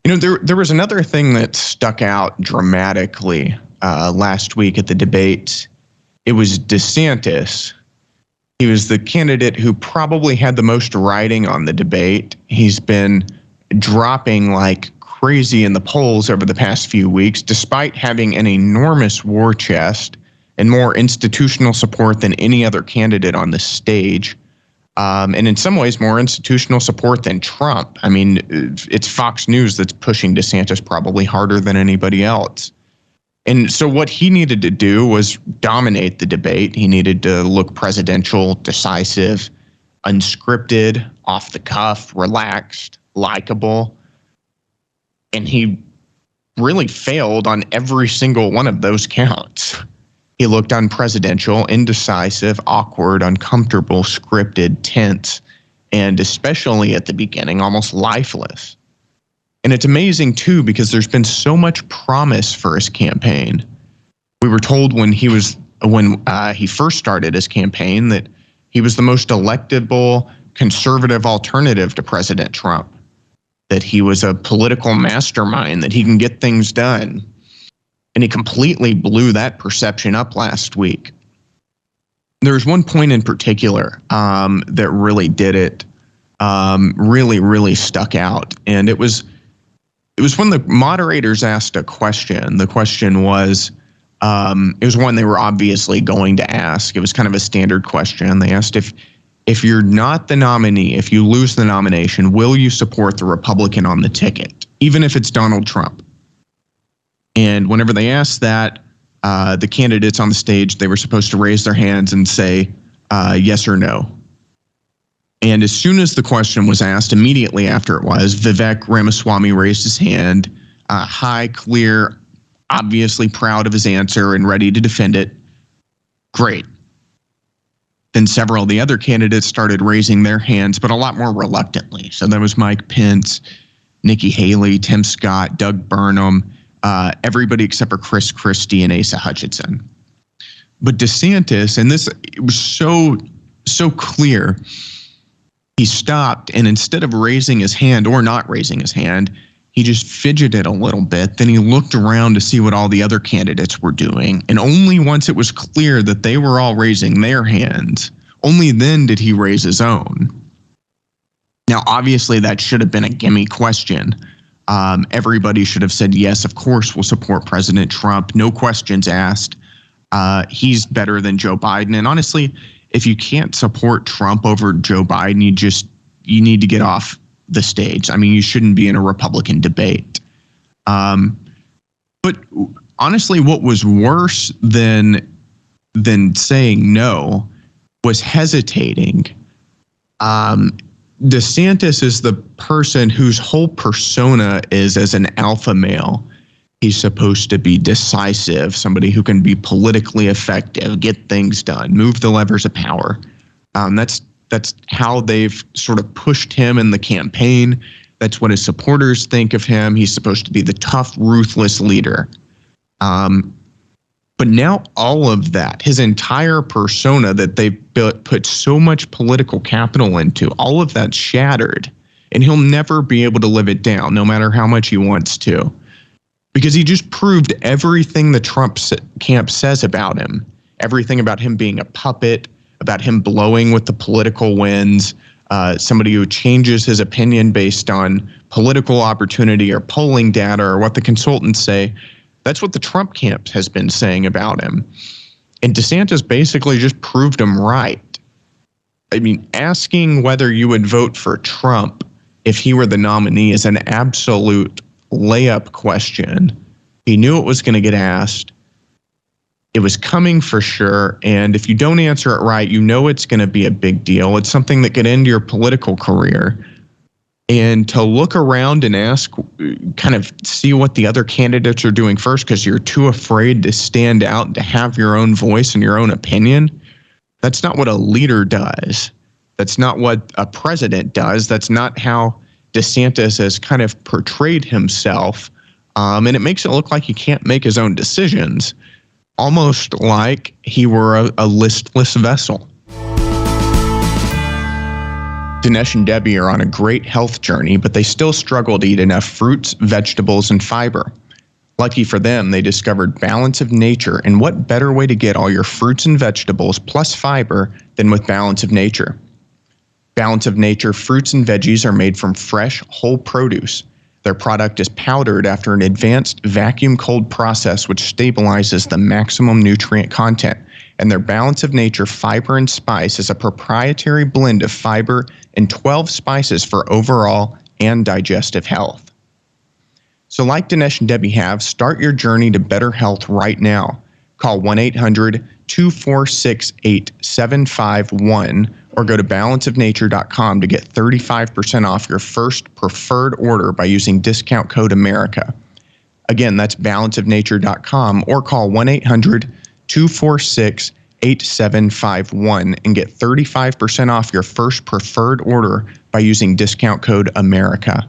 There was another thing that stuck out dramatically last week at the debates. It was DeSantis. He was the candidate who probably had the most riding on the debate. He's been dropping like crazy in the polls over the past few weeks, despite having an enormous war chest and more institutional support than any other candidate on the stage. And in some ways, more institutional support than Trump. I mean, it's Fox News that's pushing DeSantis probably harder than anybody else. And so what he needed to do was dominate the debate. He needed to look presidential, decisive, unscripted, off the cuff, relaxed, likable. And he really failed on every single one of those counts. He looked unpresidential, indecisive, awkward, uncomfortable, scripted, tense, and especially at the beginning, almost lifeless. And it's amazing, too, because there's been so much promise for his campaign. We were told when he first started his campaign that he was the most electable conservative alternative to President Trump, that he was a political mastermind, that he can get things done. And he completely blew that perception up last week. There's one point in particular that really did it, really stuck out. And it was when the moderators asked a question. The question was, it was one they were obviously going to ask. It was kind of a standard question. They asked, if you're not the nominee, if you lose the nomination, will you support the Republican on the ticket, even if it's Donald Trump? And whenever they asked that, the candidates on the stage, they were supposed to raise their hands and say yes or no. And as soon as the question was asked, immediately after it was, Vivek Ramaswamy raised his hand, high, clear, obviously proud of his answer and ready to defend it. Great. Then several of the other candidates started raising their hands, but a lot more reluctantly. So there was Mike Pence, Nikki Haley, Tim Scott, Doug Burnham, everybody except for Chris Christie and Asa Hutchinson. But DeSantis, and this, it was so clear, he stopped, and instead of raising his hand or not raising his hand, he just fidgeted a little bit. Then he looked around to see what all the other candidates were doing. And only once it was clear that they were all raising their hands, only then did he raise his own. Now, obviously, that should have been a gimme question. Everybody should have said, yes, of course, we'll support President Trump. No questions asked. He's better than Joe Biden. And honestly, if you can't support Trump over Joe Biden, you need to get off the stage. I mean, you shouldn't be in a Republican debate. But honestly, what was worse than saying no was hesitating. DeSantis is the person whose whole persona is as an alpha male. He's supposed to be decisive, somebody who can be politically effective, get things done, move the levers of power. That's how they've sort of pushed him in the campaign. That's what his supporters think of him. He's supposed to be the tough, ruthless leader. But now all of that, his entire persona that they put so much political capital into, all of that shattered, and he'll never be able to live it down, no matter how much he wants to. Because he just proved everything the Trump camp says about him, everything about him being a puppet, about him blowing with the political winds, somebody who changes his opinion based on political opportunity or polling data or what the consultants say. That's what the Trump camp has been saying about him. And DeSantis basically just proved him right. I mean, asking whether you would vote for Trump if he were the nominee is an absolute layup question. He knew it was going to get asked. It was coming for sure. And if you don't answer it right, you know it's going to be a big deal. It's something that could end your political career. And to look around and ask, kind of see what the other candidates are doing first because you're too afraid to stand out and to have your own voice and your own opinion, that's not what a leader does. That's not what a president does. That's not how DeSantis has kind of portrayed himself. And it makes it look like he can't make his own decisions, almost like he were a listless vessel. Dinesh and Debbie are on a great health journey, but they still struggle to eat enough fruits, vegetables, and fiber. Lucky for them, they discovered Balance of Nature, and what better way to get all your fruits and vegetables plus fiber than with Balance of Nature. Balance of Nature fruits and veggies are made from fresh, whole produce. Their product is powdered after an advanced vacuum cold process which stabilizes the maximum nutrient content, and their Balance of Nature fiber and spice is a proprietary blend of fiber and 12 spices for overall and digestive health. So like Dinesh and Debbie have, start your journey to better health right now. Call 1-800-246-8751 or go to balanceofnature.com to get 35% off your first preferred order by using discount code AMERICA. Again, that's balanceofnature.com or call 1-800-246-8751 and get 35% off your first preferred order by using discount code AMERICA.